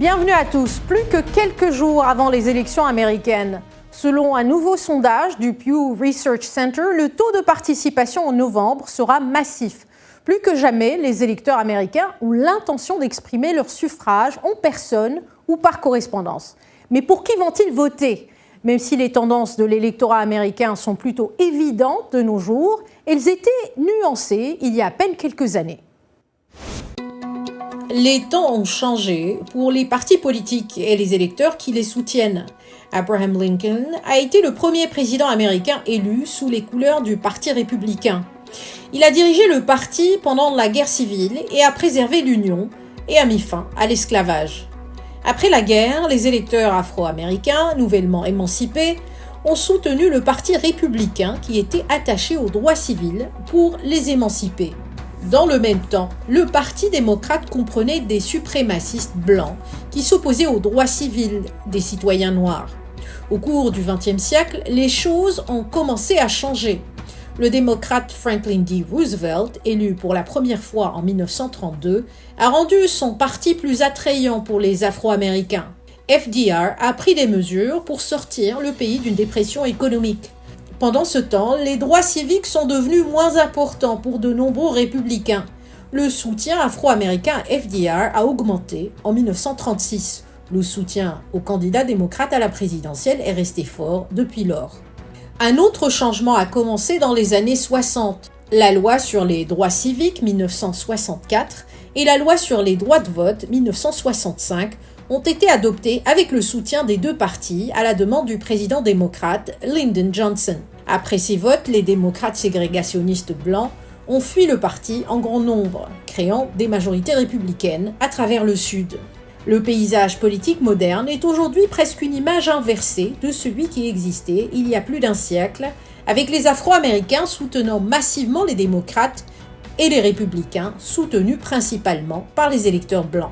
Bienvenue à tous. Plus que quelques jours avant les élections américaines, selon un nouveau sondage du Pew Research Center, le taux de participation en novembre sera massif. Plus que jamais, les électeurs américains ont l'intention d'exprimer leur suffrage en personne ou par correspondance. Mais pour qui vont-ils voter ? Même si les tendances de l'électorat américain sont plutôt évidentes de nos jours, elles étaient nuancées il y a à peine quelques années. Les temps ont changé pour les partis politiques et les électeurs qui les soutiennent. Abraham Lincoln a été le premier président américain élu sous les couleurs du Parti républicain. Il a dirigé le parti pendant la guerre civile et a préservé l'Union et a mis fin à l'esclavage. Après la guerre, les électeurs afro-américains, nouvellement émancipés, ont soutenu le Parti républicain qui était attaché aux droits civils pour les émanciper. Dans le même temps, le Parti démocrate comprenait des suprémacistes blancs qui s'opposaient aux droits civils des citoyens noirs. Au cours du XXe siècle, les choses ont commencé à changer. Le démocrate Franklin D. Roosevelt, élu pour la première fois en 1932, a rendu son parti plus attrayant pour les Afro-Américains. FDR a pris des mesures pour sortir le pays d'une dépression économique. Pendant ce temps, les droits civiques sont devenus moins importants pour de nombreux républicains. Le soutien afro-américain à FDR a augmenté en 1936. Le soutien au candidat démocrate à la présidentielle est resté fort depuis lors. Un autre changement a commencé dans les années 60. La loi sur les droits civiques 1964 et la loi sur les droits de vote 1965 ont été adoptées avec le soutien des deux partis à la demande du président démocrate Lyndon Johnson. Après ces votes, les démocrates ségrégationnistes blancs ont fui le parti en grand nombre, créant des majorités républicaines à travers le Sud. Le paysage politique moderne est aujourd'hui presque une image inversée de celui qui existait il y a plus d'un siècle, avec les Afro-Américains soutenant massivement les démocrates et les républicains soutenus principalement par les électeurs blancs.